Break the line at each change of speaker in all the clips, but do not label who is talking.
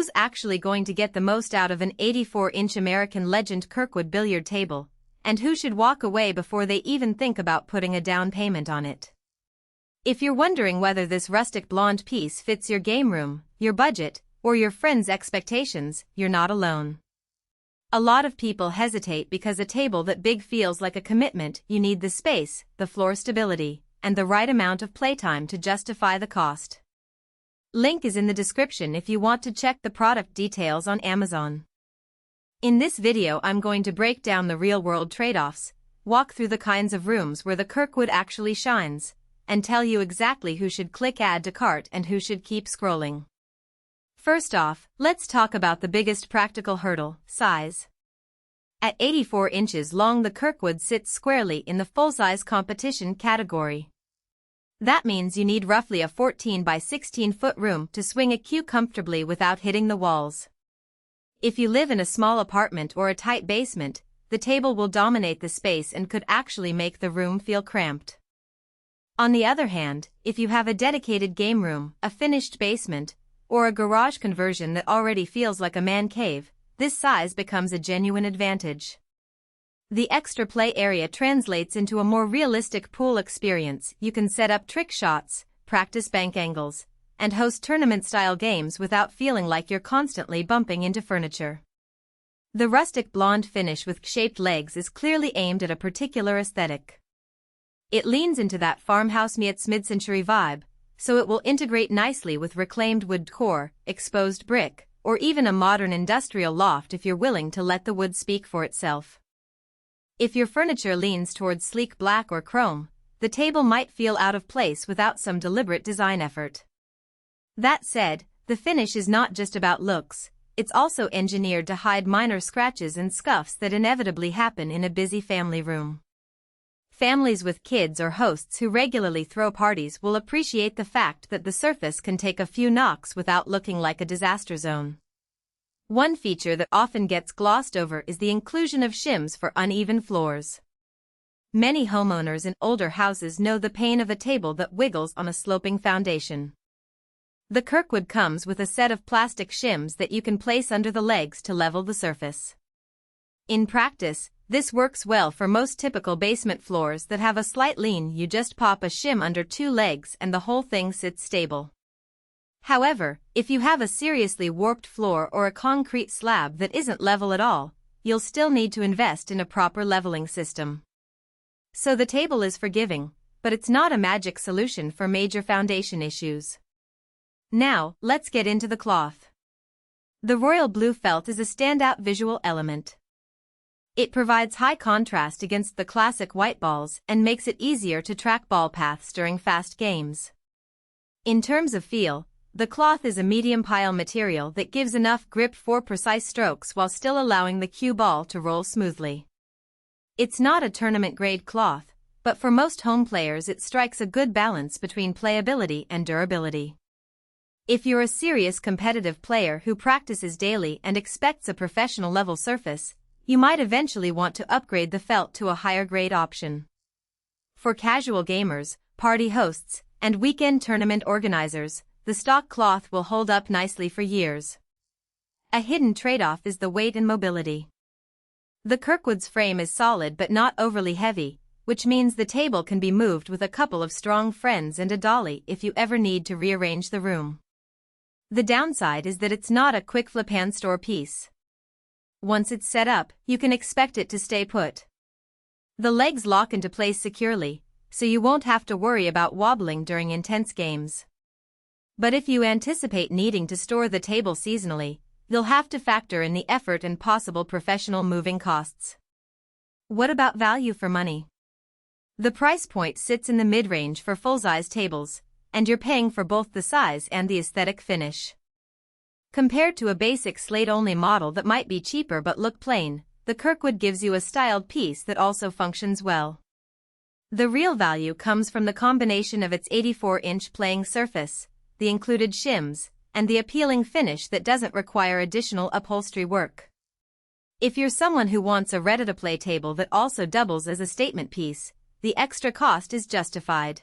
who's actually going to get the most out of an 84-inch American legend Kirkwood billiard table, and who should walk away before they even think about putting a down payment on it. If you're wondering whether this rustic blonde piece fits your game room, your budget, or your friends' expectations, you're not alone. A lot of people hesitate because a table that big feels like a commitment. You need the space, the floor stability, and the right amount of playtime to justify the cost. Link is in the description if you want to check the product details on Amazon. In this video I'm going to break down the real-world trade-offs, walk through the kinds of rooms where the Kirkwood actually shines, and tell you exactly who should click add to cart and who should keep scrolling. First off, let's talk about the biggest practical hurdle, size. At 84 inches long, the Kirkwood sits squarely in the full-size competition category. That means you need roughly a 14 by 16 foot room to swing a cue comfortably without hitting the walls. If you live in a small apartment or a tight basement, the table will dominate the space and could actually make the room feel cramped. On the other hand, if you have a dedicated game room, a finished basement, or a garage conversion that already feels like a man cave, this size becomes a genuine advantage. The extra play area translates into a more realistic pool experience. You can set up trick shots, practice bank angles, and host tournament-style games without feeling like you're constantly bumping into furniture. The rustic blonde finish with shaped legs is clearly aimed at a particular aesthetic. It leans into that farmhouse meets mid-century vibe, so it will integrate nicely with reclaimed wood decor, exposed brick, or even a modern industrial loft if you're willing to let the wood speak for itself. If your furniture leans towards sleek black or chrome, the table might feel out of place without some deliberate design effort. That said, the finish is not just about looks, it's also engineered to hide minor scratches and scuffs that inevitably happen in a busy family room. Families with kids or hosts who regularly throw parties will appreciate the fact that the surface can take a few knocks without looking like a disaster zone. One feature that often gets glossed over is the inclusion of shims for uneven floors. Many homeowners in older houses know the pain of a table that wiggles on a sloping foundation. The Kirkwood comes with a set of plastic shims that you can place under the legs to level the surface. In practice, this works well for most typical basement floors that have a slight lean. You just pop a shim under two legs and the whole thing sits stable. However, if you have a seriously warped floor or a concrete slab that isn't level at all, you'll still need to invest in a proper leveling system. So the table is forgiving, but it's not a magic solution for major foundation issues. Now, let's get into the cloth. The royal blue felt is a standout visual element. It provides high contrast against the classic white balls and makes it easier to track ball paths during fast games. In terms of feel, the cloth is a medium pile material that gives enough grip for precise strokes while still allowing the cue ball to roll smoothly. It's not a tournament-grade cloth, but for most home players it strikes a good balance between playability and durability. If you're a serious competitive player who practices daily and expects a professional-level surface, you might eventually want to upgrade the felt to a higher-grade option. For casual gamers, party hosts, and weekend tournament organizers, the stock cloth will hold up nicely for years. A hidden trade-off is the weight and mobility. The Kirkwood's frame is solid but not overly heavy, which means the table can be moved with a couple of strong friends and a dolly if you ever need to rearrange the room. The downside is that it's not a quick flip-hand store piece. Once it's set up, you can expect it to stay put. The legs lock into place securely, so you won't have to worry about wobbling during intense games. But if you anticipate needing to store the table seasonally, you'll have to factor in the effort and possible professional moving costs. What about value for money? The price point sits in the mid-range for full-size tables, and you're paying for both the size and the aesthetic finish. Compared to a basic slate-only model that might be cheaper but look plain, the Kirkwood gives you a styled piece that also functions well. The real value comes from the combination of its 84-inch playing surface, the included shims, and the appealing finish that doesn't require additional upholstery work. If you're someone who wants a ready-to-play table that also doubles as a statement piece, the extra cost is justified.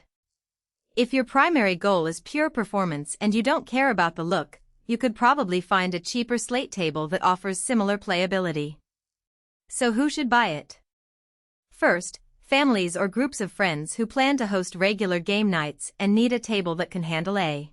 If your primary goal is pure performance and you don't care about the look, you could probably find a cheaper slate table that offers similar playability. So who should buy it? First, families or groups of friends who plan to host regular game nights and need a table that can handle a